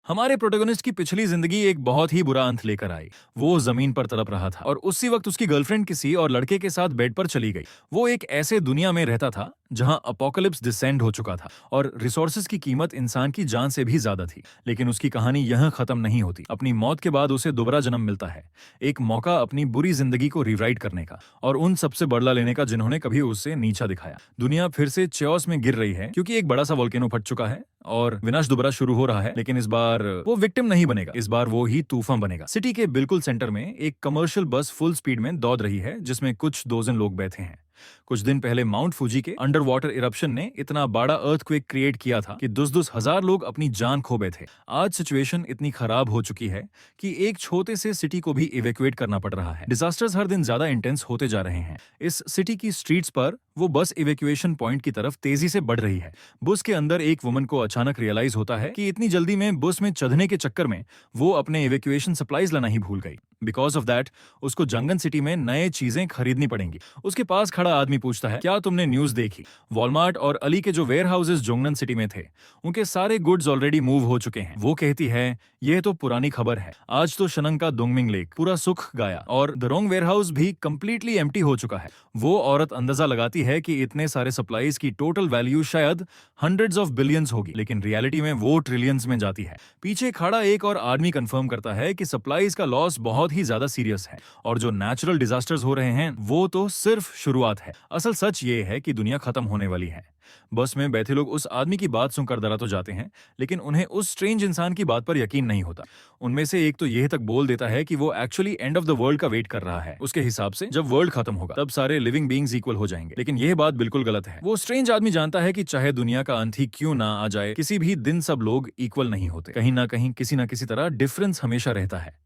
हमारे प्रोटोगनिस्ट की पिछली जिंदगी एक बहुत ही बुरा अंत लेकर आई। वो जमीन पर तड़प रहा था और उसी वक्त उसकी गर्लफ्रेंड किसी और लड़के के साथ बेड पर चली गई। वो एक ऐसे दुनिया में रहता था जहां अपोकलिप्स डिसेंड हो चुका था और रिसोर्सेज की कीमत इंसान की जान से भी ज्यादा थी। लेकिन उसकी कहानी यहां खत्म नहीं होती। अपनी मौत के बाद उसे दोबारा जन्म मिलता है, एक मौका अपनी बुरी जिंदगी को रिराइट करने का और उन सबसे बदला लेने का जिन्होंने कभी उसे नीचा दिखाया। दुनिया फिर से चेओस में गिर रही है क्योंकि एक बड़ा सा वोल्केनो फट चुका है और विनाश दोबारा शुरू हो रहा है। लेकिन इस बार वो विक्टिम नहीं बनेगा, इस बार वो ही तूफान बनेगा। सिटी के बिल्कुल सेंटर में एक कमर्शियल बस फुल स्पीड में दौड़ रही है जिसमें कुछ दोजन लोग बैठे हैं। कुछ दिन पहले माउंट फूजी के अंडर वाटर इरप्शन ने इतना बड़ा अर्थक्वेक क्रिएट किया था कि 10-10 हजार लोग अपनी जान खो बैठे। आज सिचुएशन इतनी खराब हो चुकी है कि एक छोटे से सिटी को भी इवैक्यूएट करना पड़ रहा है। डिजास्टर्स हर दिन ज्यादा इंटेंस होते जा रहे हैं। इस सिटी की स्ट्रीट्स पर वो बस इवैक्यूएशन पॉइंट की तरफ तेजी से बढ़ रही है। बस के अंदर एक वुमन को अचानक रियलाइज होता है कि इतनी जल्दी में बस में चढ़ने के चक्कर में वो अपने इवैक्यूएशन सप्लाईज लाना ही भूल गई। बिकॉज ऑफ दैट उसको जंगन सिटी में नए चीजें खरीदनी पड़ेंगी। उसके पास खड़ा आदमी पूछता है, क्या तुमने न्यूज देखी? वॉलमार्ट और अली के जो वेयर हाउसेज जोंगनन सिटी में थे, उनके सारे गुड्स ऑलरेडी मूव हो चुके हैं। वो कहती है, यह तो पुरानी खबर है। आज तो शनंग का दोंगमिंग लेक पूरा सुख गाया और दरोंग वेयर हाउस भी कंप्लीटली एम्प्टी हो चुका है। वो औरत अंदाजा लगाती है कि इतने सारे सप्लाईज की टोटल वैल्यू शायद हंड्रेड्स ऑफ बिलियंस होगी, लेकिन रियलिटी में वो ट्रिलियंस में जाती है। पीछे खड़ा एक और आदमी कंफर्म करता है कि सप्लाईज का लॉस बहुत ही ज्यादा सीरियस है और जो नेचुरल डिजास्टर्स हो रहे हैं वो तो सिर्फ शुरुआत है। असल सच ये है कि दुनिया खत्म होने वाली है। बस में बैठे लोग उस आदमी की बात सुनकर डरा तो जाते हैं, लेकिन उन्हें उस स्ट्रेंज इंसान की बात पर यकीन नहीं होता। उनमें से एक तो यह तक बोल देता है कि वो actually end of the world का वेट कर रहा है। उसके हिसाब से जब वर्ल्ड खत्म होगा तब सारे लिविंग बीइंग्स इक्वल हो जाएंगे। लेकिन यह बात बिल्कुल गलत है। वो स्ट्रेंज आदमी जानता है कि चाहे दुनिया का अंत ही क्यों ना आ जाए, किसी भी दिन सब लोग इक्वल नहीं होते। कहीं ना कहीं किसी ना किसी तरह डिफरेंस हमेशा रहता है।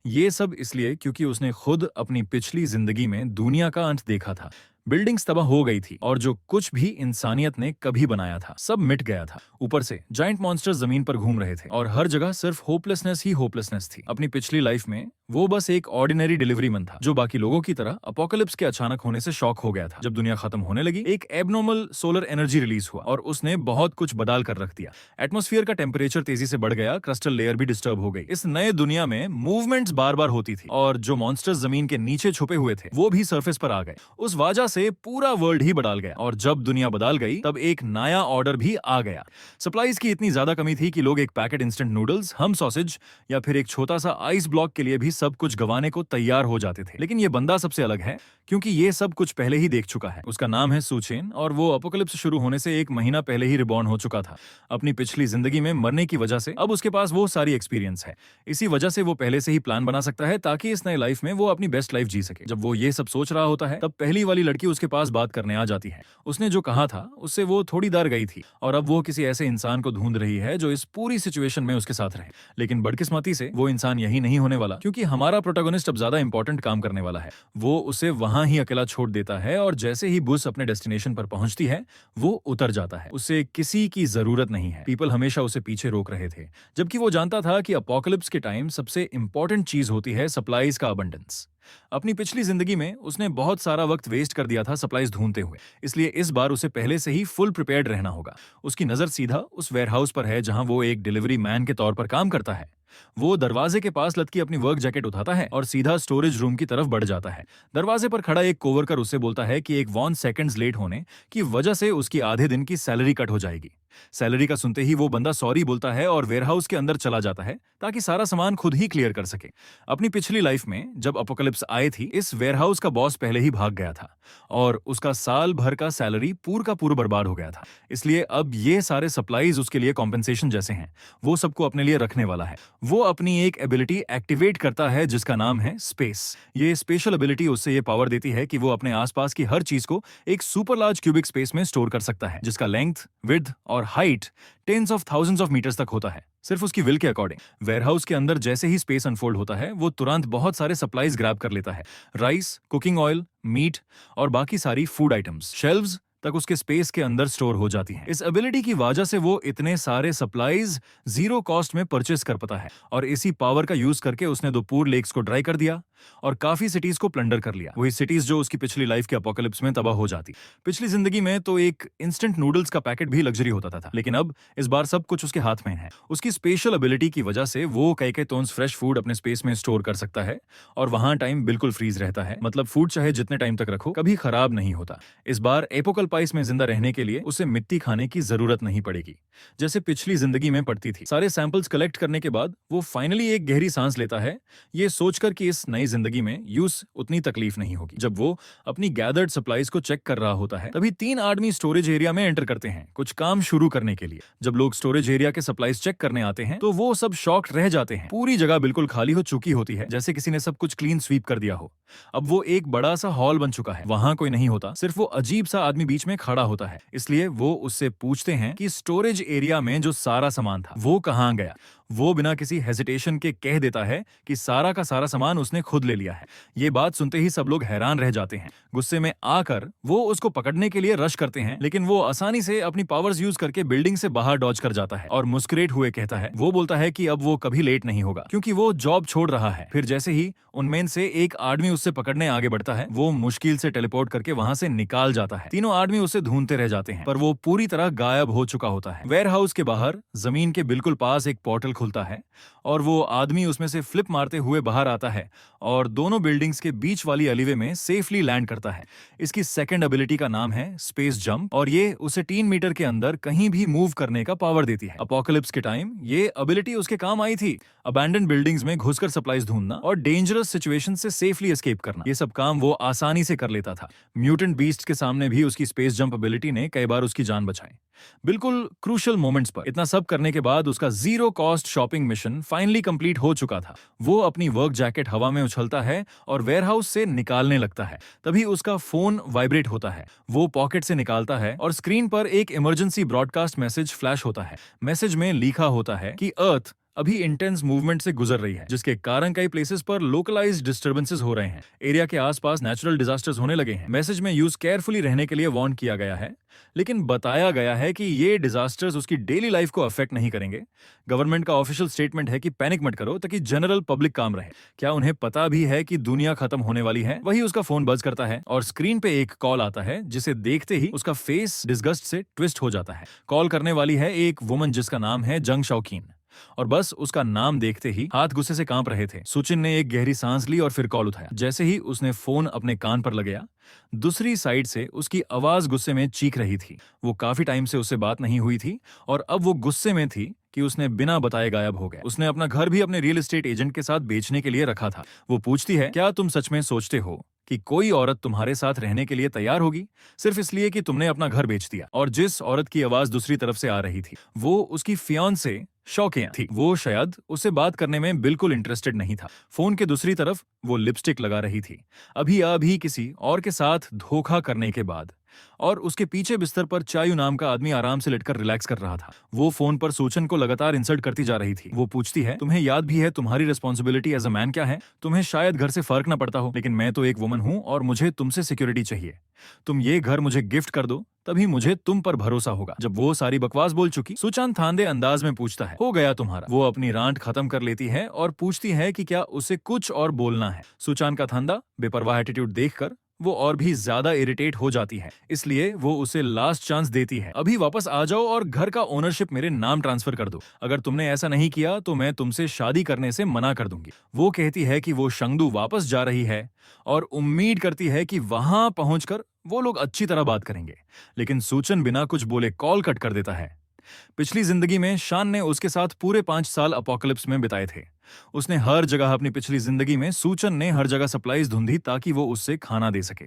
ये सब इसलिए क्योंकि उसने खुद अपनी पिछली जिंदगी में दुनिया का अंत देखा था। बिल्डिंग्स तबाह हो गई थी और जो कुछ भी इंसानियत ने कभी बनाया था सब मिट गया था। ऊपर से जायंट मॉन्स्टर्स जमीन पर घूम रहे थे और हर जगह सिर्फ होपलेसनेस ही होपलेसनेस थी। अपनी पिछली लाइफ में वो बस एक ऑर्डिनरी डिलीवरी मैन था जो बाकी लोगों की तरह अपोकलिप्स के अचानक होने से शॉक हो गया था। जब दुनिया खत्म होने लगी, एक एबनॉर्मल सोलर एनर्जी रिलीज हुआ और उसने बहुत कुछ बदल कर रख दिया। एटमॉस्फेयर का टेम्परेचर तेजी से बढ़ गया, क्रिस्टल लेयर भी डिस्टर्ब हो गई। इस नए दुनिया में मूवमेंट्स बार बार होती थी और जो मॉन्स्टर्स जमीन के नीचे छुपे हुए थे वो भी सरफेस पर आ गए। उस वजह से पूरा वर्ल्ड ही बदल गया और जब दुनिया बदल गई तब एक नया ऑर्डर भी आ गया। सप्लाईज की इतनी ज्यादा कमी थी कि लोग एक पैकेट इंस्टेंट नूडल्स, हम सॉसेज या फिर एक छोटा सा आइस ब्लॉक के लिए भी सब कुछ गंवाने को तैयार हो जाते थे। लेकिन ये बंदा सबसे अलग है क्योंकि ये सब कुछ पहले ही देख चुका है। उसका नाम है सुचेन और वो अपोकलिप्स शुरू होने से एक महीना पहले ही रिबॉर्न हो चुका था। अपनी पिछली जिंदगी में मरने की वजह से अब उसके पास वो सारी एक्सपीरियंस है। इसी वजह से वो पहले से ही प्लान बना सकता है ताकि इस नए लाइफ में वो अपनी बेस्ट लाइफ जी सके। जब वो ये सब सोच रहा होता है तब पहली वाली लड़की उसके पास बात करने आ जाती है। उसने जो कहा था उससे वो थोड़ी डर गई थी और अब वो किसी ऐसे इंसान को ढूंढ रही है जो इस पूरी सिचुएशन में उसके साथ रहे। लेकिन बदकिस्मती से वो इंसान यही नहीं होने वाला क्योंकि हमारा प्रोटोगनिस्ट अब ज्यादा इंपॉर्टेंट काम करने वाला है। वो उसे वहां ही अकेला छोड़ देता है और जैसे ही बस अपने डेस्टिनेशन पर पहुंचती है वो उतर जाता है। उसे किसी की जरूरत नहीं है। पीपल हमेशा उसे पीछे रोक रहे थे जबकि वो जानता था कि अपोकलिप्स के टाइम सबसे इंपॉर्टेंट चीज होती है सप्लाईज का अबंडेंस। अपनी पिछली जिंदगी में उसने बहुत सारा वक्त वेस्ट कर दिया था सप्लाईज ढूंढते हुए, इसलिए इस बार उसे पहले से ही फुल प्रिपेयर्ड रहना होगा। उसकी नजर सीधा उस वेयरहाउस पर है जहां वो एक डिलीवरी मैन के तौर पर काम करता है। वो दरवाजे के पास लटकी अपनी वर्क जैकेट उठाता है और सीधा स्टोरेज रूम की तरफ बढ़ जाता है। दरवाजे पर खड़ा एक कोवर्कर उससे बोलता है कि एक 1 सेकंड्स लेट होने की वजह से उसकी आधे दिन की सैलरी कट हो जाएगी। सैलरी का सुनते ही वो बंदा सॉरी बोलता है और वेयरहाउस के अंदर चला जाता है ताकि सारा सामान खुद ही क्लियर कर सके। अपनी पिछली लाइफ में जब अपोकलिप्स आए थी, इस वेयरहाउस का बॉस पहले ही भाग गया था और उसका साल भर का सैलरी पूरा का पूरा बर्बाद हो गया था। इसलिए अब ये सारे सप्लाईज उसके लिए कॉम्पेंसेशन जैसे हैं। वो सबको अपने लिए रखने वाला है। वो अपनी एक एबिलिटी एक्टिवेट करता है जिसका नाम है स्पेस। ये स्पेशल एबिलिटी उससे ये पावर देती है कि वो अपने आसपास की हर चीज को एक सुपर लार्ज क्यूबिक स्पेस में स्टोर कर सकता है जिसका लेंथ, विड्थ और height tens of thousands of metres तक होता है, सिर्फ उसकी विल के अकॉर्डिंग। वेयरहाउस के अंदर जैसे ही स्पेस अनफोल्ड होता है वो तुरंत बहुत सारे सप्लाईज ग्रैब कर लेता है। राइस, कुकिंग ऑयल, मीट और बाकी सारी फूड आइटम्स। शेल्व्स तक उसके स्पेस के अंदर स्टोर हो जाती हैं। इस एबिलिटी की वजह से वो इतने सारे सप्लाईज जीरो कॉस्ट में परचेस कर पाता है और इसी पावर का यूज करके उसने 2 पूर लेक्स को ड्राई कर दिया और काफी सिटीज को प्लंडर कर लिया। वही सिटीज जो उसकी पिछली लाइफ के अपोकलिप्स में तबाह हो जाती। पिछली जिंदगी में तो एक इंस्टेंट नूडल्स का पैकेट भी लग्जरी होता था, लेकिन अब इस बार सब कुछ उसके हाथ में है। उसकी स्पेशल एबिलिटी की वजह से वो कई टोन्स फ्रेश फूड अपने स्पेस में स्टोर कर सकता है और वहां टाइम बिल्कुल फ्रीज रहता है। मतलब फूड चाहे जितने टाइम तक रखो कभी खराब नहीं होता। इस बार एपोकलपाइस में जिंदा रहने के लिए उसे मिट्टी खाने की जरूरत नहीं पड़ेगी जैसे पिछली जिंदगी में पड़ती थी। सारे सैंपल्स कलेक्ट करने के बाद वो फाइनली एक गहरी सांस लेता है, ये सोचकर कि इस नई जिंदगी में यूज उतनी तकलीफ नहीं होगी। जब वो अपनी गैदर्ड सप्लाईज को चेक कर रहा होता है तभी 3 आदमी स्टोरेज एरिया में एंटर करते हैं कुछ काम शुरू करने के लिए। जब लोग स्टोरेज एरिया के सप्लाईज चेक करने आते हैं तो वो सब शॉक्ड रह जाते हैं। पूरी जगह बिल्कुल खाली हो चुकी होती है, जैसे किसी ने सब कुछ क्लीन स्वीप कर दिया हो। अब वो एक बड़ा सा हॉल बन चुका है, वहां कोई नहीं होता, सिर्फ वो अजीब सा आदमी बीच में खड़ा होता है। इसलिए वो उससे पूछते हैं कि स्टोरेज एरिया में जो सारा सामान था वो कहाँ गया। वो बिना किसी हेजिटेशन के कह देता है कि सारा का सारा सामान उसने खुद ले लिया है। ये बात सुनते ही सब लोग हैरान रह जाते हैं। गुस्से में आकर वो उसको पकड़ने के लिए रश करते हैं, लेकिन वो आसानी से अपनी पावर्स यूज करके बिल्डिंग से बाहर डॉज कर जाता है और मुस्कुराते हुए कहता है, वो बोलता है कि अब वो कभी लेट नहीं होगा क्योंकि वो जॉब छोड़ रहा है। फिर जैसे ही उनमें से एक आदमी उससे पकड़ने आगे बढ़ता है, वो मुश्किल से टेलीपोर्ट करके वहां से निकाल जाता है। तीनों आदमी उसे ढूंढते रह जाते हैं पर वो पूरी तरह गायब हो चुका होता है। वेयरहाउस के बाहर जमीन के बिल्कुल पास एक पोर्टल खुलता है और वो आदमी उसमें से फ्लिप मारते हुए बाहर आता है और दोनों बिल्डिंग्स के बीच वाली अलीवे में सेफली लैंड करता है। इसकी सेकंड एबिलिटी का नाम है स्पेस जंप और ये उसे 3 मीटर के अंदर कहीं भी मूव करने का पावर देती है। अपोकलिप्स के टाइम ये एबिलिटी उसके काम आई थी। अबैंडन बिल्डिंग्स में घुसकर सप्लाईज ढूंढना और डेंजरस सिचुएशन से सेफली एस्केप करना, ये सब काम वो आसानी से कर लेता था। म्यूटेंट बीस्ट के सामने भी उसकी स्पेस जंप एबिलिटी ने कई बार उसकी जान बचाई, बिल्कुल क्रूशियल मोमेंट्स पर। इतना सब करने के बाद उसका zero cost shopping mission finally complete हो चुका था। वो अपनी वर्क जैकेट हवा में उछलता है और वेयरहाउस से निकालने लगता है। तभी उसका फोन वाइब्रेट होता है। वो पॉकेट से निकालता है और स्क्रीन पर एक इमरजेंसी ब्रॉडकास्ट मैसेज फ्लैश होता है। मैसेज में लिखा होता है कि अर्थ अभी इंटेंस मूवमेंट से गुजर रही है, जिसके कारण कई प्लेसेस पर लोकलाइज्ड डिस्टर्बेंसेस हो रहे हैं। एरिया के आसपास नेचुरल डिजास्टर्स होने लगे हैं। मैसेज में यूज केयरफुली रहने के लिए वार्न किया गया है, लेकिन बताया गया है कि ये डिजास्टर्स उसकी डेली लाइफ को अफेक्ट नहीं करेंगे। गवर्नमेंट का ऑफिशियल स्टेटमेंट है कि पैनिक मत करो ताकि जनरल पब्लिक काम रहे। क्या उन्हें पता भी है कि दुनिया खत्म होने वाली है? वही उसका फोन बज करता है और स्क्रीन पे एक कॉल आता है, जिसे देखते ही उसका फेस डिस्गस्ट से ट्विस्ट हो जाता है। कॉल करने वाली है एक वुमन जिसका नाम है जंग शाओकीन और बस उसका नाम देखते ही हाथ गुस्से से कांप रहे थे। सुचिन ने एक गहरी सांस ली और फिर कॉल उठाया। जैसे ही उसने फोन अपने कान पर लगाया, दूसरी साइड से उसकी आवाज गुस्से में चीख रही थी। वो काफी टाइम से उससे बात नहीं हुई थी और अब वो गुस्से में थी कि उसने बिना बताए गायब हो गया। उसने अपना घर भी अपने रियल एस्टेट एजेंट के साथ बेचने के लिए रखा था। वो पूछती है, क्या तुम सच में सोचते हो कि कोई औरत तुम्हारे साथ रहने के लिए तैयार होगी सिर्फ इसलिए कि तुमने अपना घर बेच दिया? और जिस औरत की आवाज दूसरी तरफ से आ रही थी वो उसकी फियांसे शौकिया थी। वो शायद उससे बात करने में बिल्कुल इंटरेस्टेड नहीं था। फोन के दूसरी तरफ वो लिपस्टिक लगा रही थी, अभी किसी और के साथ धोखा करने के बाद। और उसके पीछे बिस्तर पर चायू नाम का आदमी आराम से लेटकर रिलैक्स कर रहा था। वो फोन पर सूचन को लगातार इंसल्ट करती जा रही थी। वो पूछती है, तुम्हें याद भी है तुम्हारी रिस्पॉन्सिबिलिटी एज अ मैन क्या है? तुम्हें शायद घर से फर्क ना पड़ता हो, लेकिन मैं तो एक वुमन हूं और मुझे तुमसे सिक्योरिटी चाहिए। तुम ये घर मुझे गिफ्ट कर दो, तभी मुझे तुम पर भरोसा होगा। जब वो सारी बकवास बोल चुकी, सुचान थांदे अंदाज में पूछता है, हो गया तुम्हारा? वो अपनी रांट खत्म कर लेती है और पूछती है कि क्या उसे कुछ और बोलना है। सुचान का थांदा बेपरवाह एटीट्यूड देखकर वो और भी ज्यादा इरिटेट हो जाती है, इसलिए वो उसे लास्ट चांस देती है। अभी वापस आ जाओ और घर का ओनरशिप मेरे नाम ट्रांसफर कर दो। अगर तुमने ऐसा नहीं किया तो मैं तुमसे शादी करने से मना कर दूंगी। वो कहती है कि वो शंगदू वापस जा रही है और उम्मीद करती है कि वहां पहुंचकर वो लोग अच्छी तरह बात करेंगे, लेकिन सूचन बिना कुछ बोले कॉल कट कर देता है। पिछली जिंदगी में शान ने उसके साथ पूरे 5 साल अपोकलिप्स में बिताए थे। उसने हर जगह अपनी पिछली जिंदगी में सूचन ने हर जगह सप्लाईज ढूंढी ताकि वो उससे खाना दे सके।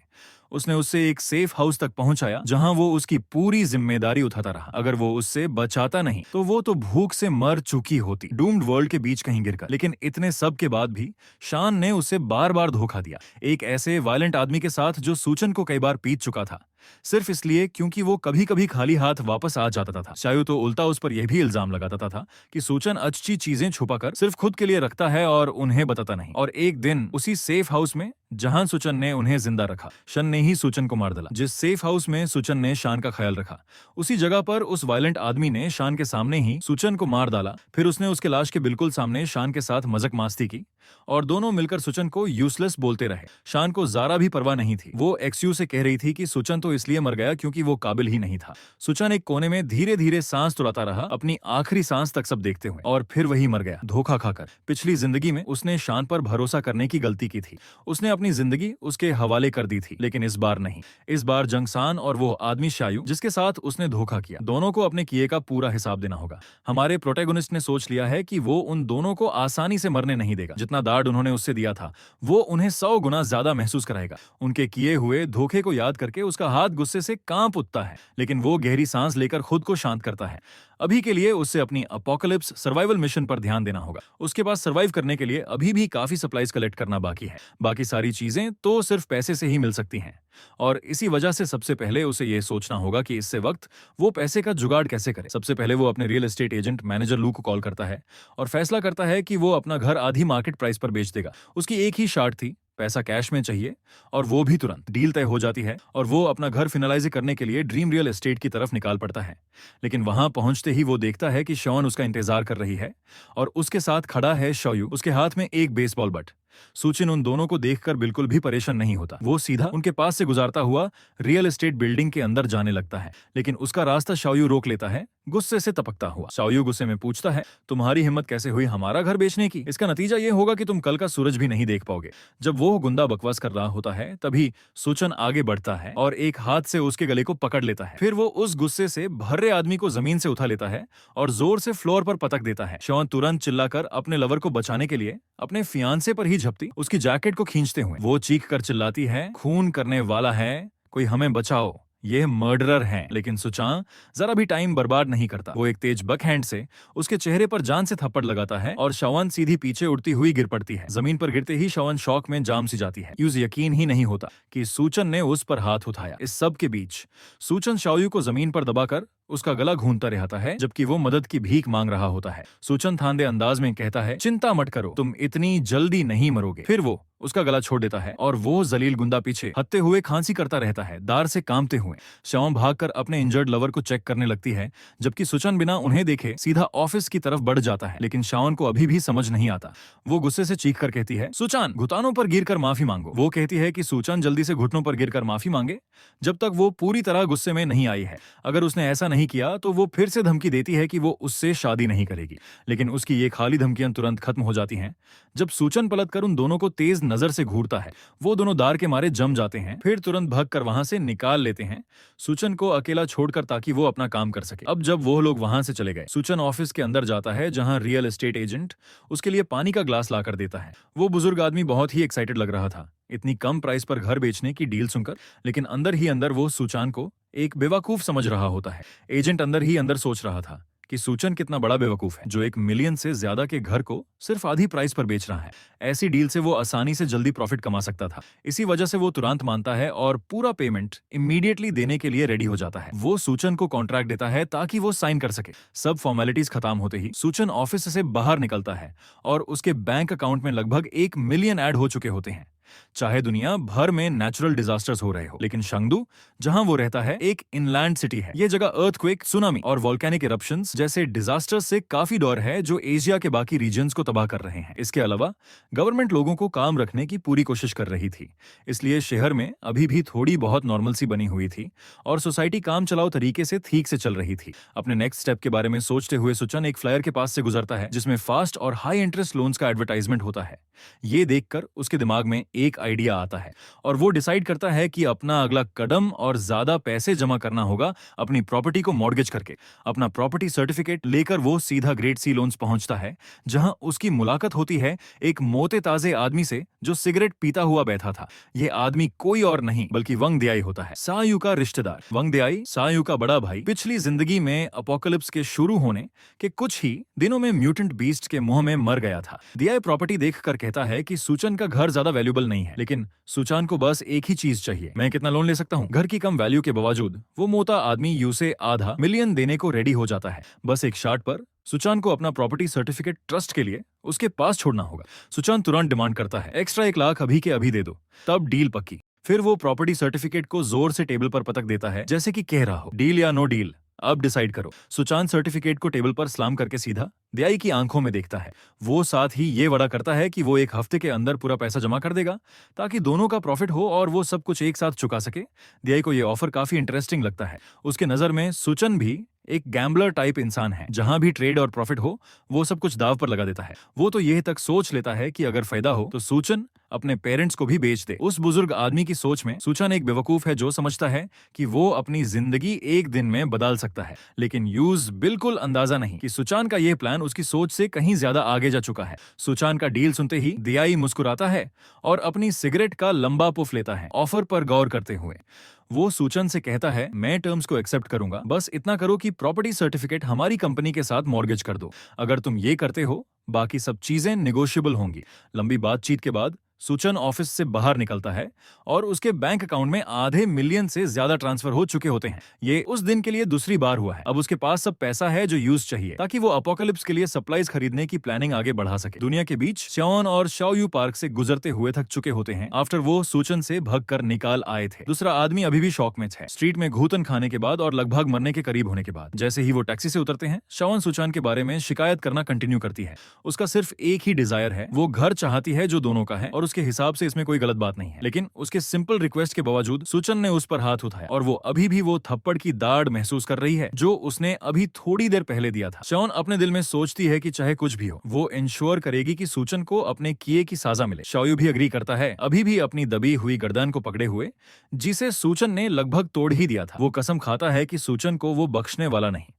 उसने उससे एक सेफ हाउस तक पहुंचाया जहां वो उसकी पूरी जिम्मेदारी उठाता रहा। अगर वो उससे बचाता नहीं तो वो तो भूख से मर चुकी होती, डूम्ड वर्ल्ड के बीच कहीं गिरकर। लेकिन इतने सब के बाद भी शान ने उसे बार बार धोखा दिया, एक ऐसे वायलेंट आदमी के साथ जो सूचन को कई बार पीट चुका था, सिर्फ इसलिए क्योंकि वो कभी कभी खाली हाथ वापस आ जाता था। शायद तो उल्टा उस पर यह भी इल्जाम लगाता था कि सूचन अच्छी चीजें छुपाकर सिर्फ खुद के लिए लिए रखता है और उन्हें बताता नहीं। और एक दिन उसी सेफ हाउस में जहां सुचन ने उन्हें जिंदा रखा, शन ने ही सुचन को मार डाला। जिस सेफ हाउस में सुचन ने शान का ख्याल रखा, उसी जगह पर उस वायलेंट आदमी ने शान के सामने ही सुचन को मार डाला। फिर उसने उसके लाश के बिल्कुल सामने शान के साथ मजाक मस्ती की और दोनों मिलकर सुचन को यूजलेस बोलते रहे। शान को जरा भी परवाह नहीं थी। वो एक्सयू से कह रही थी कि सुचन तो इसलिए मर गया क्योंकि वो काबिल ही नहीं था। सुचन एक कोने में धीरे धीरे सांस तुराता रहा, अपनी आखिरी सांस तक सब देखते हुए, और फिर वही मर गया, धोखा खाकर। पिछली जिंदगी में उसने शान पर भरोसा करने की गलती की थी। उसने अपनी जिंदगी उसके हवाले कर दी थी, लेकिन इस बार नहीं। इस बार जंगसान और वो आदमी शायू जिसके साथ उसने धोखा किया, दोनों को अपने किए का पूरा हिसाब देना होगा। हमारे प्रोटैगोनिस्ट ने सोच लिया है कि वो उन दोनों को आसानी से मरने नहीं देगा। जितना दार्ड उन्होंने उससे दिया था, वो उन्हें 100 गुना ज्यादा महसूस कराएगा। उनके किए हुए धोखे को याद करके उसका हाथ गुस्से से कांप उठता है, लेकिन वो गहरी सांस लेकर खुद को शांत करता है। अभी के लिए उसे अपनी अपोकलिप्स सर्वाइवल मिशन पर ध्यान देना होगा। उसके पास सर्वाइव करने के लिए अभी भी काफी सप्लाईज कलेक्ट करना बाकी है। बाकी सारी चीजें तो सिर्फ पैसे से ही मिल सकती हैं, और इसी वजह से सबसे पहले उसे यह सोचना होगा कि इससे वक्त वो पैसे का जुगाड़ कैसे करे। सबसे पहले वो अपने रियल एस्टेट एजेंट मैनेजर लू को कॉल करता है और फैसला करता है कि वो अपना घर आधी मार्केट प्राइस पर बेच देगा। उसकी एक ही शर्त थी, पैसा कैश में चाहिए, और वो भी तुरंत। डील तय हो जाती है और वो अपना घर फिनलाइज करने के लिए ड्रीम रियल एस्टेट की तरफ निकाल पड़ता है। लेकिन वहां पहुंचते ही वो देखता है कि शॉन उसका इंतजार कर रही है और उसके साथ खड़ा है शॉयू, उसके हाथ में एक बेसबॉल बट। सुचिन उन दोनों को देखकर बिल्कुल भी परेशान नहीं होता। वो सीधा उनके पास से गुजारता हुआ रियल एस्टेट बिल्डिंग के अंदर जाने लगता है, लेकिन उसका रास्ता शाओयू रोक लेता है, गुस्से से तपकता हुआ। शाओयू गुस्से में पूछता है, तुम्हारी हिम्मत कैसे हुई हमारा घर बेचने की? इसका नतीजा ये होगा कि तुम कल का सूरज भी नहीं देख पाओगे। जब वो गुंडा बकवास कर रहा होता है, तभी सुचन आगे बढ़ता है और एक हाथ से उसके गले को पकड़ लेता है। फिर वो उस गुस्से से भर्रे आदमी को जमीन से उठा लेता है और जोर से फ्लोर पर पटक देता है। शॉन तुरंत चिल्लाकर अपने लवर को बचाने के लिए अपने फियांसे पर ही झपटी उसकी जैकेट को खींचते हुए वो चीख कर चिल्लाती है, खून करने वाला है कोई, हमें बचाओ, ये मर्डरर हैं। लेकिन सुचां जरा भी टाइम बर्बाद नहीं करता। वो एक तेज बकहैंड से उसके चेहरे पर जान से थप्पड़ लगाता है और शवन सीधी पीछे उड़ती हुई गिर पड़ती है। जमीन पर गिरते ही शवन शॉक में जाम सी जाती है। यूं यकीन ही नहीं होता कि सूचन ने उस पर हाथ उठाया। इस सब के बीच सूचन शाओयू को जमीन पर दबाकर उसका गला घूंटता रहता है, जबकि वो मदद की भीख मांग रहा होता है। सूचन थांदे अंदाज में कहता है, चिंता मत करो, तुम इतनी जल्दी नहीं मरोगे। फिर वो उसका गला छोड़ देता है और वो जलील गुंडा पीछे हत्ते हुए खांसी करता रहता है, दार से कांपते हुए। शवम भागकर अपने इंजर्ड लवर को चेक करने लगती है, जबकि सुचन बिना उन्हें देखे सीधा ऑफिस की तरफ बढ़ जाता है। लेकिन शावन को अभी भी समझ नहीं आता। वो गुस्से से चीख कर कहती है, सुचन घुटनों पर गिरकर माफी मांगो। वो कहती है कि सुचन जल्दी से घुटनों पर गिरकर माफी मांगे, जब तक वो पूरी तरह गुस्से में नहीं आई है। अगर उसने ऐसा नहीं किया तो वो फिर से धमकी देती है कि वो उससे शादी नहीं करेगी। लेकिन उसकी ये खाली धमकियां तुरंत खत्म हो जाती हैं जब सूचन पलटकर उन दोनों को तेज नजर से घूरता है। वो दोनों दार के मारे जम जाते हैं, फिर तुरंत भागकर वहां से निकाल लेते हैं सूचन को अकेला छोड़कर, ताकि वो अपना काम कर सके। अब जब वो लोग वहां से चले गए, सूचन ऑफिस के अंदर जाता है जहां रियल एस्टेट एजेंट उसके लिए पानी का ग्लास लाकर देता है। वो बुजुर्ग आदमी बहुत ही एक्साइटेड लग रहा था इतनी कम प्राइस पर घर बेचने की डील सुनकर, लेकिन अंदर ही अंदर वो सूचन को एक बेवकूफ समझ रहा होता है। एजेंट अंदर ही अंदर सोच रहा था कि सूचन कितना बड़ा बेवकूफ है जो 1 मिलियन से ज्यादा के घर को सिर्फ आधी प्राइस पर बेच रहा है। ऐसी डील से वो आसानी से जल्दी प्रॉफिट कमा सकता था। इसी वजह से वो तुरंत मानता है और पूरा पेमेंट इमीडिएटली देने के लिए रेडी हो जाता है। वो सूचन को कॉन्ट्रैक्ट देता है ताकि वो साइन कर सके। सब फॉर्मेलिटीज खत्म होते ही सूचन ऑफिस से बाहर निकलता है और उसके बैंक अकाउंट में लगभग 1 मिलियन ऐड हो चुके होते हैं। चाहे दुनिया भर में नेचुरल डिजास्टर्स हो रहे हो, लेकिन शंगदू जहां वो रहता है एक इनलैंड सिटी है। ये जगह अर्थक्वेक, सुनामी और वोल्केनिक इरप्शंस जैसे डिजास्टर्स से काफी डर है जो एशिया के बाकी रीजन्स को तबाह कर रहे हैं। इसके अलावा गवर्नमेंट लोगों को काम रखने की पूरी कोशिश कर रही थी, इसलिए शहर में अभी भी थोड़ी बहुत नॉर्मल सी बनी हुई थी और सोसाइटी काम चलाओ तरीके से ठीक से चल रही थी। अपने नेक्स्ट स्टेप के बारे में सोचते हुए सुचन एक फ्लायर के पास से गुजरता है जिसमें फास्ट और हाई इंटरेस्ट लोन्स का एडवर्टाइजमेंट होता है। ये देखकर उसके दिमाग में एक आइडिया आता है और वो डिसाइड करता है कि अपना अगला कदम और ज्यादा पैसे जमा करना होगा अपनी प्रॉपर्टी को मॉर्गेज करके। अपना प्रॉपर्टी सर्टिफिकेट लेकर वो सीधा ग्रेट सी लोन्स पहुंचता है जहां उसकी मुलाकात होती है एक मोटे ताजे आदमी से जो सिगरेट पीता हुआ बैठा था। ये आदमी कोई और नहीं बल्कि वंग दियाई होता है, सायू का रिश्तेदार। वंग दियाई सायू का बड़ा भाई पिछली जिंदगी में अपोकलिप्स के शुरू होने के कुछ ही दिनों में म्यूटेंट बीस्ट के मुंह में मर गया था। दियाई प्रॉपर्टी देखकर कहता है कि सूचन का घर ज्यादा वैल्यूएबल नहीं है, लेकिन सुचान को बस एक ही चीज चाहिए। मैं कितना लोन ले सकता हूँ? घर की कम वैल्यू के बावजूद वो मोटा आदमी यू से आधा मिलियन देने को रेडी हो जाता है, बस एक शर्त पर सुचान को अपना प्रॉपर्टी सर्टिफिकेट ट्रस्ट के लिए उसके पास छोड़ना होगा। सुचान तुरंत डिमांड करता है, एक्स्ट्रा 1 लाख अभी के अभी दे दो। तब डील पक्की। फिर वो प्रॉपर्टी सर्टिफिकेट को जोर से टेबल पर पटक देता है, जैसे कि कह रहा हो, डील या नो डील, अब डिसाइड करो। सुचान सर्टिफिकेट को टेबल पर स्लाम करके सीधा दयाई की आंखों में देखता है। वो साथ ही ये वादा करता है कि वो 1 हफ्ते के अंदर पूरा पैसा जमा कर देगा, ताकि दोनों का प्रॉफिट हो और वो सब कुछ एक साथ चुका सके। दयाई को ये ऑफर काफी इंटरेस्टिंग लगता है। उसके नजर में सुचन भी एक गैम्बलर टाइप इंसान है। जहां भी ट्रेड और प्रॉफिट हो, वो सब कुछ दाव पर लगा देता है। वो तो यह तक सोच लेता है कि अगर फायदा हो तो सुचन अपने पेरेंट्स को भी बेच दे। उस बुजुर्ग आदमी की सोच में सुचन एक बेवकूफ है जो समझता है कि वो अपनी जिंदगी एक दिन में बदल सकता है। लेकिन यूज बिल्कुल अंदाजा नहीं कि सुचान का यह प्लान उसकी सोच से कहीं ज्यादा आगे जा चुका है। सुचान का डील सुनते ही दियाई मुस्कुराता है और अपनी सिगरेट का लंबा पुफ लेता है, ऑफर पर गौर करते हुए। वो सुचन से कहता है, मैं टर्म्स को एक्सेप्ट करूंगा, बस इतना करो कि प्रॉपर्टी सर्टिफिकेट हमारी कंपनी के साथ मॉर्गेज कर दो। अगर तुम ये करते हो, बाकी सब चीजें निगोशिएबल होंगी। लंबी बातचीत के बाद सुचन ऑफिस से बाहर निकलता है और उसके बैंक अकाउंट में आधे मिलियन से ज्यादा ट्रांसफर हो चुके होते हैं। ये उस दिन के लिए दूसरी बार हुआ है। अब उसके पास सब पैसा है जो यूज चाहिए, ताकि वो अपोकलिप्स के लिए सप्लाईज खरीदने की प्लानिंग आगे बढ़ा सके। दुनिया के बीच श्योन और शाओयू पार्क से गुजरते हुए थक चुके होते हैं आफ्टर वो सुचन से भगकर निकाल आए थे। दूसरा आदमी अभी भी शॉक में है, स्ट्रीट में घूतन खाने के बाद और लगभग मरने के करीब होने के बाद। जैसे ही वो टैक्सी से उतरते हैं, शाओन सुचान के बारे में शिकायत करना कंटिन्यू करती है। उसका सिर्फ एक ही डिजायर है, वो घर चाहती है जो दोनों का है, और उसके हिसाब से इसमें कोई गलत बात नहीं है। लेकिन उसके सिंपल रिक्वेस्ट के बावजूद सुचन ने उस पर हाथ उठाया और वो अभी भी वो थप्पड़ की दाढ़ महसूस कर रही है जो उसने अभी थोड़ी देर पहले दिया था। शाओन अपने दिल में सोचती है कि चाहे कुछ भी हो, वो इंश्योर करेगी कि सुचन को अपने किए की साजा मिले। शाओयू भी अग्री करता है, अभी भी अपनी दबी हुई गर्दन को पकड़े हुए, जिसे सुचन ने लगभग तोड़ ही दिया था। वो कसम खाता है कि सुचन को वो बख्शने वाला नहीं।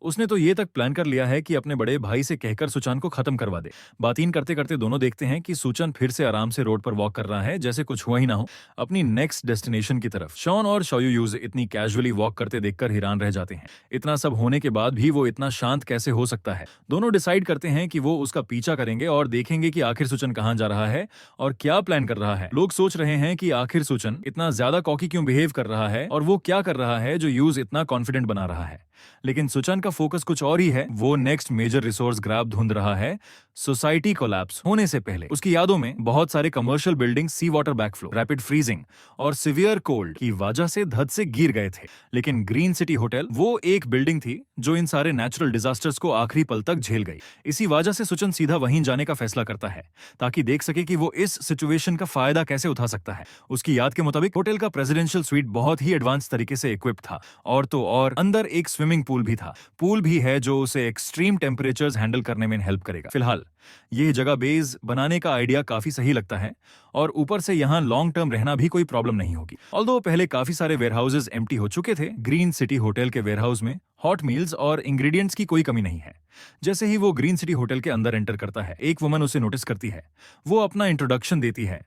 उसने तो ये तक प्लान कर लिया है कि अपने बड़े भाई से कहकर सुचान को खत्म करवा दे। बातचीत करते करते दोनों देखते हैं कि सुचन फिर से आराम से रोड पर वॉक कर रहा है, जैसे कुछ हुआ ही ना हो, अपनी नेक्स्ट डेस्टिनेशन की तरफ। शॉन और शाओयू इतनी कैजुअली वॉक करते देखकर हैरान रह जाते हैं। इतना सब होने के बाद भी वो इतना शांत कैसे हो सकता है। दोनों डिसाइड करते हैं कि वो उसका पीछा करेंगे और देखेंगे कि आखिर सुचन कहाँ जा रहा है और क्या प्लान कर रहा है। लोग सोच रहे हैं कि आखिर सुचन इतना ज्यादा कॉकी क्यों बिहेव कर रहा है और वो क्या कर रहा है जो यूज इतना कॉन्फिडेंट बना रहा है। लेकिन सुचन का फोकस कुछ और ही है। वो नेक्स्ट मेजर रिसोर्स ग्रैब ढूंढ रहा है। सोसाइटी कोलैप्स होने से पहले उसकी यादों में बहुत सारे कमर्शियल बिल्डिंग सी वाटर बैकफ्लो, रैपिड फ्रीजिंग और सिवियर कोल्ड की वजह से धद से गिर गए थे। लेकिन ग्रीन सिटी होटल वो एक बिल्डिंग थी जो इन सारे नेचुरल डिजास्टर्स को आखिरी पल तक झेल गई। इसी वजह से सुचन सीधा वहीं जाने का फैसला करता है, ताकि देख सके कि वो इस सिचुएशन का फायदा कैसे उठा सकता है। उसकी याद के मुताबिक होटल का प्रेसिडेंशियल स्वीट बहुत ही एडवांस तरीके से इक्विप था, और तो और अंदर एक स्विमिंग पूल भी था। पूल भी है जो उसे एक्सट्रीम टेम्परेचर्स हैंडल करने में हेल्प करेगा। फिलहाल यह जगह बेस बनाने का आइडिया काफी सही लगता है, और ऊपर से यहाँ लॉन्ग टर्म रहना भी कोई प्रॉब्लम नहीं होगी। ऑल्दो पहले काफी सारे वेयरहाउसेस एम्प्टी हो चुके थे, ग्रीन सिटी होटल के वेयरहाउस में हॉट मील्स और इंग्रेडिएंट्स की कोई कमी नहीं है। जैसे ही वो ग्रीन सिटी होटल के अंदर एंटर करता है, एक वुमन उसे नोटिस करती है। वो अपना इंट्रोडक्शन देती है,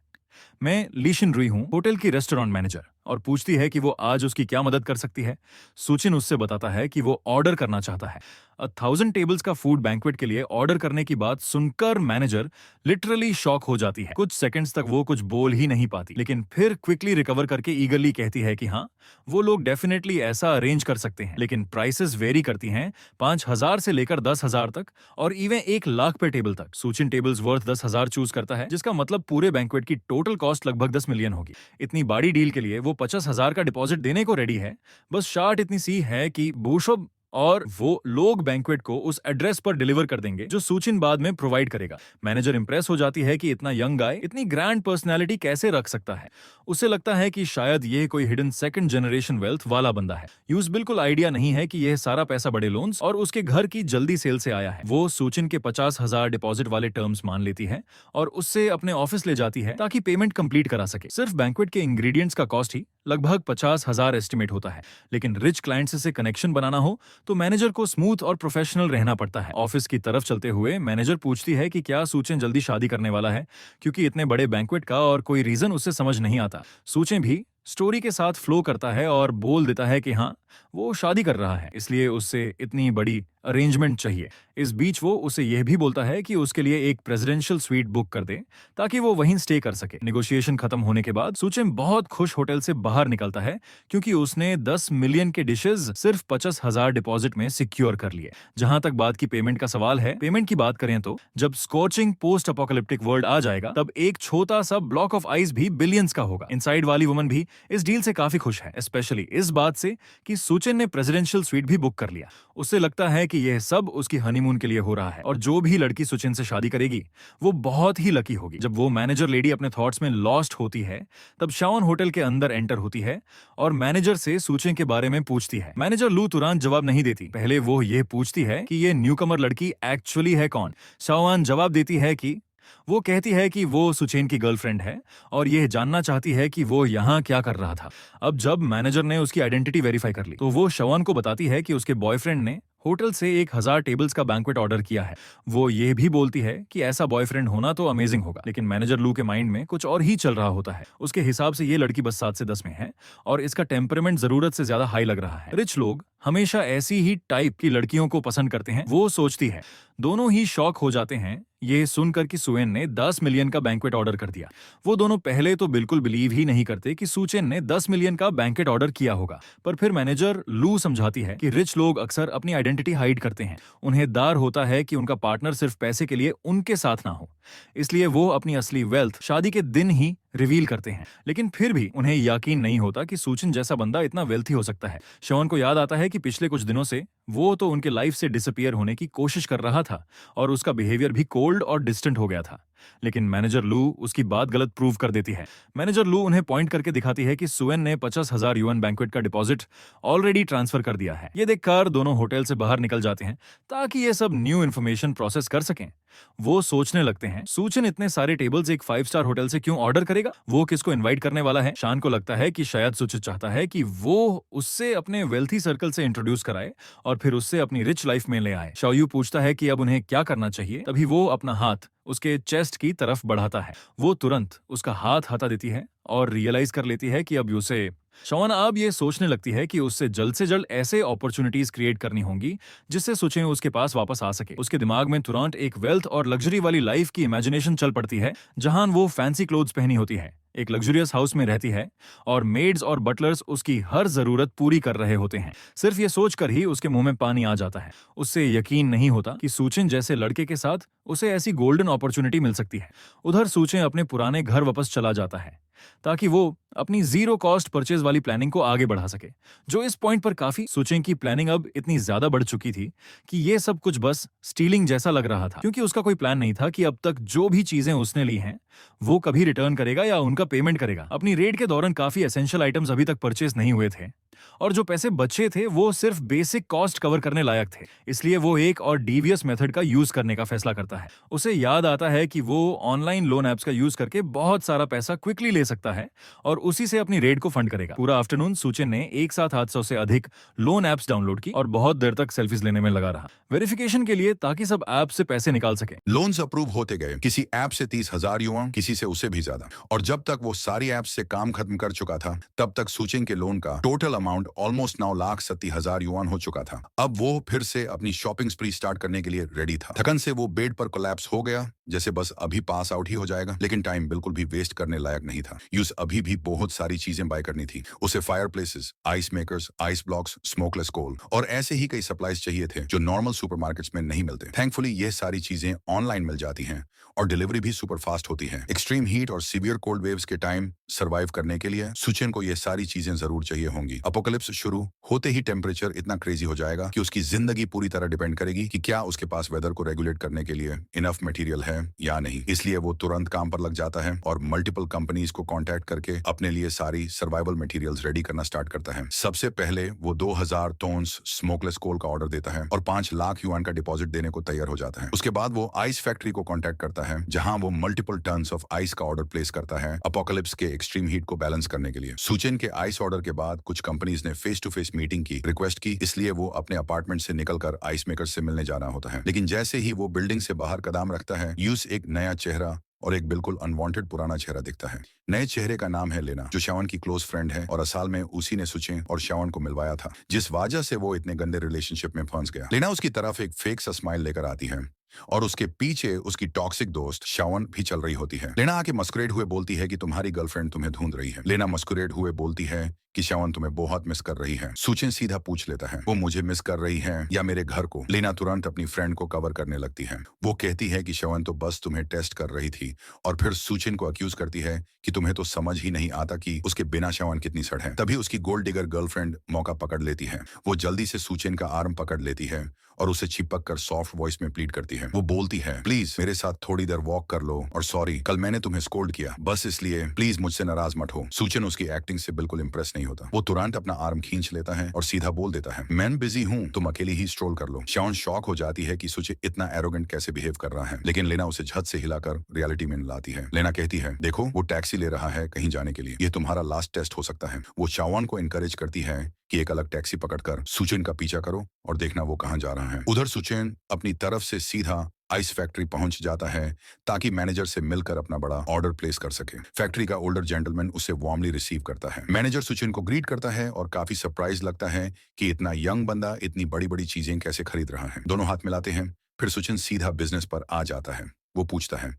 मैं लीशिन रुई हूँ, होटल की रेस्टोरेंट मैनेजर, और पूछती है कि वो आज उसकी क्या मदद कर सकती है। सुचिन उससे बताता है कि वो ऑर्डर करना चाहता है। 1000 टेबल्स का फूड बैंक्वेट के लिए ऑर्डर करने की बात सुनकर मैनेजर लिटरली शॉक हो जाती है। कुछ सेकंड्स तक वो कुछ बोल ही नहीं पाती, लेकिन फिर क्विकली रिकवर करके ईगरली कहती है कि हाँ, वो लोग डेफिनेटली ऐसा अरेंज कर सकते हैं, लेकिन प्राइसेस वेरी करती हैं 5000 से लेकर 10,000 तक, और इवन 1 लाख पे टेबल तक। सुचिन टेबल्स वर्थ 10,000 चूज करता है, जिसका मतलब पूरे बैंक्वेट की टोटल कॉस्ट लगभग 10 मिलियन होगी। इतनी बड़ी डील के लिए वो 50,000 का डिपॉजिट देने को रेडी है। बस शार्ट इतनी सी है कि बूशोब और वो लोग बैंक्वेट को उस एड्रेस पर डिलीवर कर देंगे जो सुचिन बाद में प्रोवाइड करेगा। मैनेजर इंप्रेस हो जाती है कि इतना यंग गाय इतनी ग्रैंड पर्सनैलिटी कैसे रख सकता है। उसे लगता है कि शायद ये कोई हिडन सेकंड जनरेशन वेल्थ वाला बंदा है। यूज बिल्कुल आइडिया नहीं है कि यह सारा पैसा बड़े लोन्स और उसके घर की जल्दी सेल से आया है। वो सुचिन के 50,000 डिपॉजिट वाले टर्म्स मान लेती है और उससे अपने ऑफिस ले जाती है ताकि पेमेंट कंप्लीट करा सके। सिर्फ बैंक्वेट के इंग्रेडिएंट्स का कॉस्ट ही लगभग 50,000 एस्टिमेट होता है, लेकिन रिच क्लाइंट से कनेक्शन बनाना हो तो मैनेजर को स्मूथ और प्रोफेशनल रहना पड़ता है। ऑफिस की तरफ चलते हुए मैनेजर पूछती है कि क्या सुचिन जल्दी शादी करने वाला है, क्योंकि इतने बड़े बैंक्वेट का और कोई रीजन उसे समझ नहीं आता। सुचिन भी स्टोरी के साथ फ्लो करता है और बोल देता है कि हाँ, वो शादी कर रहा है, इसलिए उससे इतनी बड़ी अरेंजमेंट चाहिए। इस बीच वो उसे यह भी बोलता है कि उसके लिए एक प्रेसिडेंशियल स्वीट बुक कर दे ताकि वो वहीं स्टे कर सके। नेगोशिएशन खत्म होने के बाद सुचिन बहुत खुश होटल से बाहर निकलता है क्योंकि उसने 10 मिलियन के डिशेस सिर्फ 50,000 डिपॉजिट में सिक्योर कर लिए। जहां तक बात की पेमेंट का सवाल है, पेमेंट की बात करें तो जब स्कॉचिंग पोस्ट अपोकलिप्टिक वर्ल्ड आ जाएगा तब एक छोटा सा ब्लॉक ऑफ आइस भी बिलियंस का होगा। इनसाइड वाली वुमन भी इस डील से काफी खुश है, स्पेशली इस बात से कि सुचिन ने प्रेसिडेंशियल स्वीट भी बुक कर लिया। उससे लगता है कि यह सब उसकी हनीमून के लिए हो रहा है और जो भी लड़की सुचिन से शादी करेगी वो बहुत ही लकी होगी। जब वो मैनेजर लेडी अपने थॉट्स में लॉस्ट होती है तब शाओन होटल के अंदर एंटर होती है और मैनेजर से सुचिन के बारे में पूछती है। मैनेजर लू तुरंत जवाब नहीं देती, पहले वो ये पूछती है कि ये न्यूकमर लड़की एक्चुअली है कौन। शाओन जवाब देती है कि वो कहती है कि वो सुचेन की गर्लफ्रेंड है और यह जानना चाहती है कि वो यहाँ क्या कर रहा था। अब जब मैनेजर ने उसकी आइडेंटिटी वेरीफाई कर ली तो वो शवान को बताती है कि उसके बॉयफ्रेंड ने होटल से 1000 टेबल्स का बैंक्वेट ऑर्डर किया है। वो ये भी बोलती है कि ऐसा बॉयफ्रेंड होना तो अमेजिंग होगा, लेकिन मैनेजर लू के माइंड में कुछ और ही चल रहा होता है। उसके हिसाब से ये लड़की बस 7 से 10 में है और इसका टेम्परामेंट जरूरत से ज्यादा हाई लग रहा है। रिच लोग हमेशा ऐसी ही टाइप की लड़कियों को पसंद करते हैं, वो सोचती है। दोनों ही शॉक हो जाते हैं ये सुनकर कि सुएन ने 10 मिलियन का बैंक्वेट ऑर्डर कर दिया। वो दोनों पहले तो बिल्कुल बिलीव ही नहीं करते कि सुचेन ने 10 मिलियन का बैंक्वेट ऑर्डर किया होगा, पर फिर मैनेजर लू समझाती है कि रिच लोग अक्सर अपनी आइडेंटिटी हाइड करते हैं। उन्हें डर होता है कि उनका पार्टनर सिर्फ पैसे के लिए उनके साथ ना हो, इसलिए वो अपनी असली वेल्थ शादी के दिन ही रिवील करते हैं। लेकिन फिर भी उन्हें यकीन नहीं होता कि सुचिन जैसा बंदा इतना वेल्थी हो सकता है। शॉन को याद आता है कि पिछले कुछ दिनों से वो तो उनके लाइफ से डिसअपियर होने की कोशिश कर रहा था और उसका बिहेवियर भी कोल्ड और डिस्टेंट हो गया था, लेकिन मैनेजर लू उसकी बात गलत प्रूव कर देती है। मैनेजर लू उन्हें पॉइंट करके दिखाती है कि सुएन ने 50,000 युआन बैंक्वेट का डिपॉजिट ऑलरेडी ट्रांसफर कर दिया है। ये देखकर दोनों होटल से बाहर निकल जाते हैं ताकि ये सब न्यू इन्फॉर्मेशन प्रोसेस कर सकें। वो सोचने लगते हैं सुचिन इतने सारे टेबल्स एक 5 स्टार होटल से क्यों ऑर्डर करेगा, वो किसको इनवाइट करने वाला है। शान को लगता है कि शायद सुचिन चाहता है कि वो उससे अपने वेल्थी सर्कल से इंट्रोड्यूस कराए और फिर उससे अपनी रिच लाइफ में ले आए। शाओयू पूछता है कि अब उन्हें क्या करना चाहिए, तभी वो अपना हाथ उसके चेस्ट की तरफ बढ़ाता है। वो तुरंत उसका हाथ हटा देती है और रियलाइज कर लेती है कि अब उसे शॉन अब ये सोचने लगती है कि उससे जल्द ऐसे अपॉर्चुनिटीज क्रिएट करनी होंगी जिससे सुचेन उसके पास वापस आ सके। उसके दिमाग में तुरंत एक वेल्थ और लग्जरी वाली लाइफ की इमेजिनेशन चल पड़ती है, जहां वो फैंसी क्लोथ्स पहनी होती है, एक लग्जरियस हाउस में रहती है और मेड्स और बटलर्स उसकी हर जरूरत पूरी कर रहे होते हैं। सिर्फ ये सोचकर ही उसके मुंह में पानी आ जाता है। उससे यकीन नहीं होता कि सुचिन जैसे लड़के के साथ उसे ऐसी गोल्डन अपॉर्चुनिटी मिल सकती है। उधर सुचिन अपने पुराने घर वापस चला जाता है ताकि वो अपनी जीरो कॉस्ट परचेज वाली प्लानिंग को आगे बढ़ा सके, जो इस पॉइंट पर काफी सुचें की प्लानिंग अब इतनी ज्यादा बढ़ चुकी थी कि ये सब कुछ बस स्टीलिंग जैसा लग रहा था, क्योंकि उसका कोई प्लान नहीं था कि अब तक जो भी चीजें उसने ली हैं वो कभी रिटर्न करेगा या उनका पेमेंट करेगा। अपनी रेड के दौरान काफी एसेंशियल आइटम्स अभी तक परचेज नहीं हुए थे और जो पैसे बचे थे वो सिर्फ बेसिक कॉस्ट कवर करने लायक थे, इसलिए वो एक और डीवियस मेथड का यूज करने का फैसला करता है। उसे याद आता है कि वो ऑनलाइन लोन एप्स का यूज करके बहुत सारा पैसा क्विकली ले सकता है और उसी से अपनी रेड को फंड करेगा। पूरा आफ्टरनून सुचिन ने एक साथ 800 से अधिक लोन एप्स डाउनलोड की और बहुत देर तक सेल्फीज लेने में लगा रहा, वेरिफिकेशन के लिए, ताकि सब ऐप से पैसे निकाल सके। लोन्स अप्रूव होते गए, किसी ऐप से 30,000 युआन, किसी से उसे भी ज्यादा, और जब तक वो सारी ऐप से काम खत्म कर चुका था तब तक सुचिन के लोन का टोटल अमाउंट ऑलमोस्ट 9,70,000 युआन हो चुका था। अब वो फिर से अपनी शॉपिंग स्प्री स्टार्ट करने के लिए रेडी था। थकन से वो बेड पर कोलैप्स हो गया, जैसे बस अभी पास आउट ही हो जाएगा, लेकिन टाइम बिल्कुल भी वेस्ट करने लायक नहीं था। यूज अभी भी बहुत सारी चीजें बाय करनी थी। उसे fire places, ice makers, ice blocks, smokeless coal और ऐसे ही कई सप्लाईज चाहिए थे जो नॉर्मल सुपरमार्केट्स में नहीं मिलते। थैंकफुली ये सारी चीजें ऑनलाइन मिल जाती हैं और डिलीवरी भी सुपर फास्ट होती है। एक्सट्रीम हीट और सीवियर कोल्ड वेव्स के टाइम सर्वाइव करने के लिए सुचिन को ये सारी चीजें जरूर चाहिए होंगी। अपोकलिप्स शुरू होते ही टेम्परेचर इतना क्रेजी हो जाएगा कि उसकी जिंदगी पूरी तरह डिपेंड करेगी कि क्या उसके पास वेदर को रेगुलेट करने के लिए इनफ मटेरियल है या नहीं। इसलिए वो तुरंत काम पर लग जाता है और मल्टीपल कंपनीज को कांटेक्ट करके अपने लिए सारी सर्वाइवल मटेरियल्स रेडी करना स्टार्ट करता है। सबसे पहले वो 2000 टोन्स स्मोकलेस कोल का ऑर्डर देता है और 5 लाख युआन का डिपॉजिट देने को तैयार हो जाता है। उसके बाद वो आइस फैक्ट्री को कांटेक्ट करता है, जहां वो मल्टीपल टन्स ऑफ आइस का ऑर्डर प्लेस करता है अपोकलिप्स के एक्सट्रीम हीट को बैलेंस करने के लिए। सुचिन के आइस ऑर्डर के बाद कुछ कंपनीज ने फेस टू फेस मीटिंग की रिक्वेस्ट की, इसलिए वो अपने अपार्टमेंट से निकलकर आइस मेकर से मिलने जाना होता है। लेकिन जैसे ही वो बिल्डिंग से बाहर कदम रखता है, यूस एक नया चेहरा और एक बिल्कुल अनवांटेड पुराना चेहरा दिखता है। नए चेहरे का नाम है लेना, जो श्यावन की क्लोज फ्रेंड है और असल में उसी ने सुचें और श्यावन को मिलवाया था, जिस वजह से वो इतने गंदे रिलेशनशिप में फंस गया। लेना उसकी तरफ एक फेक सा स्माइल लेकर आती है और उसके पीछे उसकी टॉक्सिक दोस्त श्यावन भी चल रही होती है। लेना आके मस्कुरेट हुए बोलती है कि तुम्हारी गर्लफ्रेंड तुम्हें ढूंढ रही है। लेना मस्कुरेट हुए बोलती है कि श्यावन तुम्हें बहुत मिस कर रही है। सुचें सीधा पूछ लेता है, वो मुझे मिस कर रही है या मेरे घर को? लेना तुरंत अपनी फ्रेंड को कवर करने लगती है। वो कहती है कि श्यावन तो बस तुम्हें टेस्ट कर रही थी, और फिर सुचिन को अक्यूज करती है कि तुम्हें तो समझ ही नहीं आता कि उसके बिना श्यावन कितनी सड़ है। तभी उसकी गोल्ड डिगर गर्लफ्रेंड मौका पकड़ लेती है। वो जल्दी से सुचिन का आर्म पकड़ लेती है और उसे चिपक कर सॉफ्ट वॉइस में प्लीड करती है। वो बोलती है, प्लीज मेरे साथ थोड़ी देर वॉक कर लो, और सॉरी कल मैंने तुम्हें स्कोल्ड किया, बस इसलिए प्लीज मुझसे नाराज मत हो। सुचिन उसकी एक्टिंग से बिल्कुल इंप्रेस नहीं होता। वो तुरंत अपना आर्म खींच लेता है और सीधा बोल देता है, मैं बिजी हूँ, तुम अकेली ही स्ट्रोल कर लो। श्यावन शॉक हो जाती है कि सुचिन इतना एरोगेंट कैसे बिहेव कर रहा है, लेकिन लेना उसे झट से हिलाकर रियलिटी में लाती है। लेना कहती है, देखो वो टैक्सी ले रहा है कहीं जाने के लिए, ये तुम्हारा लास्ट टेस्ट हो सकता है। वो श्यावन को इनकरेज करती है कि एक अलग टैक्सी पकड़कर सुचिन का पीछा करो और देखना वो कहां जा रहा है। उधर सुचिन अपनी तरफ से सीधा आइस फैक्ट्री पहुंच जाता है ताकि मैनेजर से मिलकर अपना बड़ा ऑर्डर प्लेस कर सके। फैक्ट्री का ओल्डर जेंटलमैन उसे वार्मली रिसीव करता है। मैनेजर सुचिन को ग्रीट करता है और काफी सरप्राइज लगता है कि इतना यंग बंदा इतनी बड़ी बड़ी चीजें कैसे खरीद रहा है। दोनों हाथ मिलाते हैं, फिर सुचिन सीधा बिजनेस पर आ जाता है। वो पूछता है,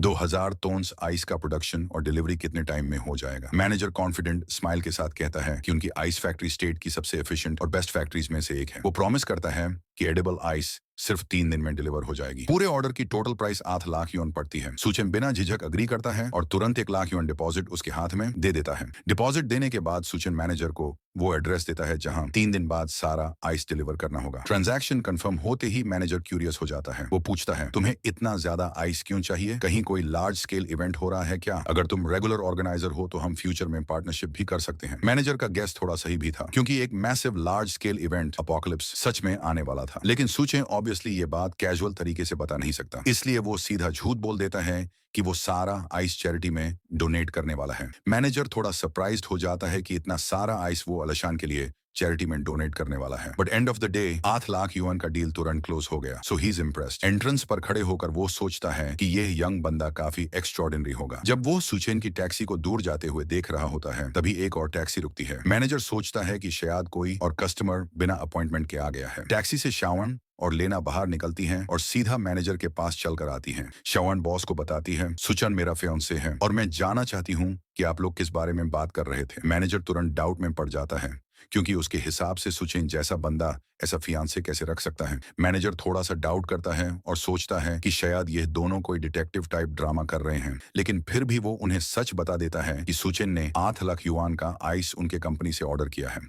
2000 टोन्स आइस का प्रोडक्शन और डिलीवरी कितने टाइम में हो जाएगा? मैनेजर कॉन्फिडेंट स्माइल के साथ कहता है कि उनकी आइस फैक्ट्री स्टेट की सबसे एफिशिएंट और बेस्ट फैक्ट्रीज में से एक है। वो प्रॉमिस करता है कि एडिबल आइस सिर्फ 3 दिन में डिलीवर हो जाएगी। पूरे ऑर्डर की टोटल प्राइस 8 लाख युआन पड़ती है। सुचिन बिना झिझक अग्री करता है और तुरंत 1 लाख युआन डिपॉजिट उसके हाथ में दे देता है। डिपॉजिट देने के बाद सुचिन मैनेजर को वो एड्रेस देता है जहां 3 दिन बाद सारा आइस डिलीवर करना होगा। ट्रांजैक्शन कंफर्म होते ही मैनेजर क्यूरियस हो जाता है। वो पूछता है, तुम्हें इतना ज्यादा आइस क्यों चाहिए? कहीं कोई लार्ज स्केल इवेंट हो रहा है क्या? अगर तुम रेगुलर ऑर्गेनाइजर हो तो हम फ्यूचर में पार्टनरशिप भी कर सकते हैं। मैनेजर का गेस थोड़ा सही भी था, क्योंकि एक massive large scale event apocalypse सच में आने वाला था। लेकिन सुचिन ऑब्वियसली ये बात कैजुअल तरीके से बता नहीं सकता, इसलिए वो सीधा झूठ बोल देता है कि वो सारा आइस चैरिटी में डोनेट करने वाला है। मैनेजर थोड़ा सरप्राइज्ड हो जाता है कि इतना सारा आइस वो अलीशान के लिए चैरिटी में डोनेट करने वाला है। But end of the day 8 lakh yuan का डील तुरंत क्लोज हो गया। सो ही इज इम्प्रेस्ड। एंट्रेंस पर खड़े होकर वो सोचता है कि यह यंग बंदा काफी एक्स्ट्रॉर्डिनरी होगा। जब वो सुचेन की टैक्सी को दूर जाते हुए देख रहा होता है, तभी एक और टैक्सी रुकती है। मैनेजर सोचता है कि शायद कोई और कस्टमर बिना अपॉइंटमेंट के आ गया है। टैक्सी से श्यावन और लेना बाहर निकलती हैं और सीधा मैनेजर के पास चलकर आती हैं। श्यावन बॉस को बताती है, सुचन मेरा फियांसे है और मैं जानना चाहती हूँ कि आप लोग किस बारे में बात कर रहे थे। मैनेजर तुरंत डाउट में पड़ जाता है, क्योंकि उसके हिसाब से सुचिन जैसा बंदा ऐसा फियांसे कैसे रख सकता है। मैनेजर थोड़ा सा डाउट करता है और सोचता है कि शायद ये दोनों कोई डिटेक्टिव टाइप ड्रामा कर रहे हैं, लेकिन फिर भी वो उन्हें सच बता देता है कि सुचिन ने 8 लाख युआन का आइस उनके कंपनी से ऑर्डर किया है।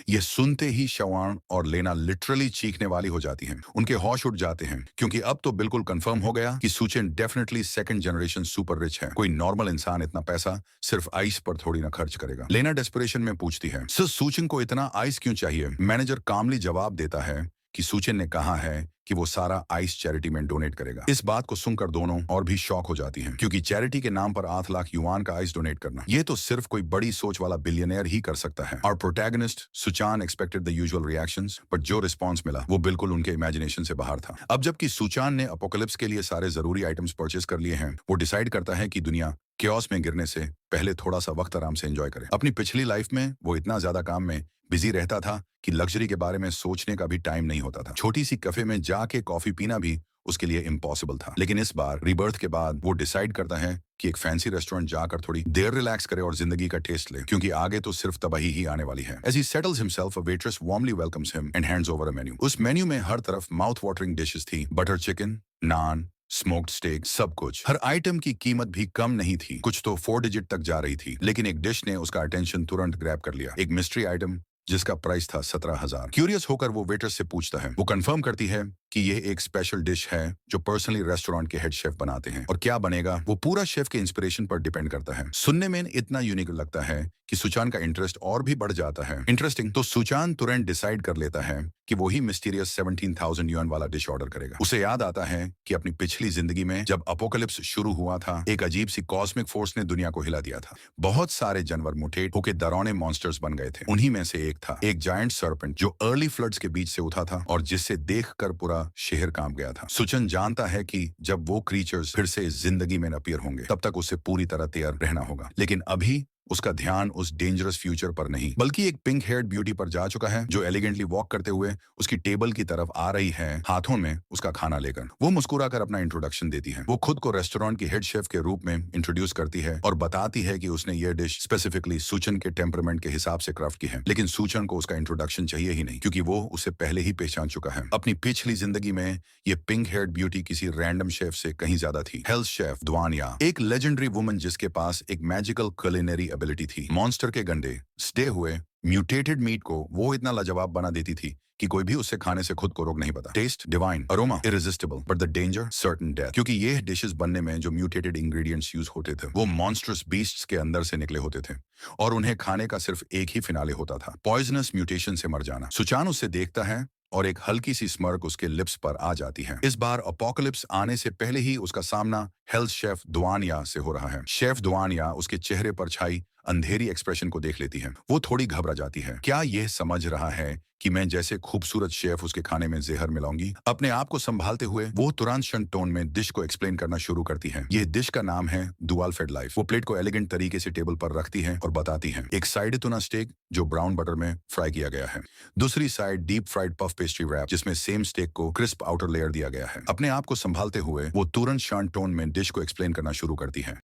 ये सुनते ही श्यावन और लेना लिटरली चीखने वाली हो जाती हैं। उनके होश उड़ जाते हैं, क्योंकि अब तो बिल्कुल कंफर्म हो गया कि Suchin definitely second generation super rich है। कोई नॉर्मल इंसान इतना पैसा सिर्फ आइस पर थोड़ी ना खर्च करेगा। लेना डेस्परेशन में पूछती है, सर सुचिन को इतना आइस क्यों चाहिए? मैनेजर कामली जवाब देता है कि सुचिन ने कहा है कि वो सारा आइस चैरिटी में डोनेट करेगा। इस बात को सुनकर दोनों और भी शॉक हो जाती हैं, क्योंकि चैरिटी के नाम पर 8 लाख युआन का आइस डोनेट करना, ये तो सिर्फ कोई बड़ी सोच वाला बिलियनियर ही कर सकता है। और प्रोटैगनिस्ट सुचान expected the usual reactions, but जो रिस्पॉन्स मिला वो बिल्कुल उनके इमेजिनेशन से बाहर था। अब जबकि सुचान ने अपोकलिप्स के लिए सारे जरूरी आइटम्स परचेज कर लिए हैं, वो डिसाइड करता है कि दुनिया क्योस में गिरने से पहले थोड़ा सा वक्त आराम से एंजॉय करे। अपनी पिछली लाइफ में वो इतना ज्यादा काम में बिजी रहता था कि लग्जरी के बारे में सोचने का भी टाइम नहीं होता था। छोटी सी कैफे में जाके कॉफी पीना भी उसके लिए इम्पॉसिबल था। लेकिन इस बार रीबर्थ के बाद वो डिसाइड करता है कि एक फैंसी रेस्टोरेंट जाकर थोड़ी देर रिलैक्स करे और जिंदगी का टेस्ट ले, क्योंकि आगे तो सिर्फ तबाही ही आने वाली है। As he settles himself, a waitress warmly welcomes him and hands over a menu. उस मेन्यू में हर तरफ माउथ वाटरिंग डिशेस थी। बटर चिकन, नान, स्मोक्ड स्टेक, सब कुछ। हर आइटम की कीमत भी कम नहीं थी, कुछ तो 4 डिजिट तक जा रही थी। लेकिन एक डिश ने उसका अटेंशन तुरंत ग्रैब कर लिया। एक मिस्ट्री आइटम जिसका प्राइस था 17,000। क्यूरियस होकर वो वेटर से पूछता है। वो कंफर्म करती है कि यह एक स्पेशल डिश है जो पर्सनली रेस्टोरेंट के हेड शेफ बनाते हैं, और क्या बनेगा वो पूरा शेफ के इंस्पिरेशन पर डिपेंड करता है। सुनने में इतना यूनिक लगता है कि सुचान का इंटरेस्ट और भी बढ़ जाता है। इंटरेस्टिंग। तो सुचान तुरंत डिसाइड कर लेता है कि वो ही मिस्टीरियस 17,000 युआन वाला डिश ऑर्डर करेगा। उसे याद आता है कि अपनी पिछली जिंदगी में जब अपोकलिप्स शुरू हुआ था, एक अजीब सी कॉस्मिक फोर्स ने दुनिया को हिला दिया था। बहुत सारे जानवर मुटेट होके डरावने मॉन्स्टर्स बन गए थे। उन्हीं में से एक था एक जायंट सर्पेंट जो अर्ली फ्लड्स के बीच से उठा था और जिससे देखकर पूरा शहर कांप गया था। सुचन जानता है कि जब वो क्रीचर्स फिर से इस जिंदगी में अपीयर होंगे तब तक उसे पूरी तरह तैयार रहना होगा। लेकिन अभी उसका ध्यान उस डेंजरस फ्यूचर पर नहीं बल्कि एक पिंक हेयर्ड ब्यूटी पर जा चुका है जो एलिगेंटली वॉक करते हुए उसकी टेबल की तरफ आ रही है, हाथों में उसका खाना लेकर। वो मुस्कुराकर अपना इंट्रोडक्शन देती है। वो खुद को रेस्टोरेंट की हेड शेफ के रूप में इंट्रोड्यूस करती है और बताती है कि उसने ये डिश स्पेसिफिकली सूचन के टेम्परामेंट के हिसाब से क्राफ्ट की है। लेकिन सूचन को उसका इंट्रोडक्शन चाहिए ही नहीं क्योंकि वो उसे पहले ही पहचान चुका है। अपनी पिछली जिंदगी में ये पिंक हेयर्ड ब्यूटी किसी रैंडम शेफ से कहीं ज्यादा थी। हेल्थ शेफ द्वानिया, एक लेजेंडरी वुमन जिसके पास एक मैजिकल कुलिनरी एबिलिटी थी। मॉन्स्टर के गंदे स्टे हुए म्यूटेटेड मीट को वो इतना लाजवाब बना देती थी कि कोई भी उससे खाने से खुद को रोक नहीं पाता। Taste divine, aroma irresistible, but the danger certain death. क्योंकि ये डिशेस बनने में जो म्यूटेटेड इंग्रेडिएंट्स यूज होते थे वो मॉन्स्टरस बीस्ट्स के अंदर से निकले होते थे और उन्हें खाने का सिर्फ एक ही फिनाले होता था, पॉइजनस म्यूटेशन से मर जाना। सुचान उसे देखता है और एक हल्की सी स्मर्क उसके लिप्स पर आ जाती है। इस बार अपोकलिप्स आने से पहले ही उसका सामना हेल्थ शेफ द्वानिया से हो रहा है। शेफ द्वानिया उसके चेहरे पर छाई अंधेरी एक्सप्रेशन को देख लेती है। वो थोड़ी घबरा जाती है। क्या यह समझ रहा है कि मैं जैसे खूबसूरत शेफ उसके खाने में जहर मिलाऊंगी? अपने आप को संभालते हुए वो तुरंत शंट टोन में डिश को एक्सप्लेन करना शुरू करती है। यह डिश का नाम है दुआल फेड लाइफ। वो प्लेट को एलिगेंट तरीके से टेबल पर रखती है और बताती है, एक साइड टूना स्टेक जो ब्राउन बटर में फ्राई किया गया है, दूसरी side deep fried puff pastry wrap जिसमें सेम स्टेक को क्रिस्प आउटर लेयर दिया गया है। अपने आप को संभालते हुए वो तुरंत शांत टोन में डिश को एक्सप्लेन करना शुरू करती है।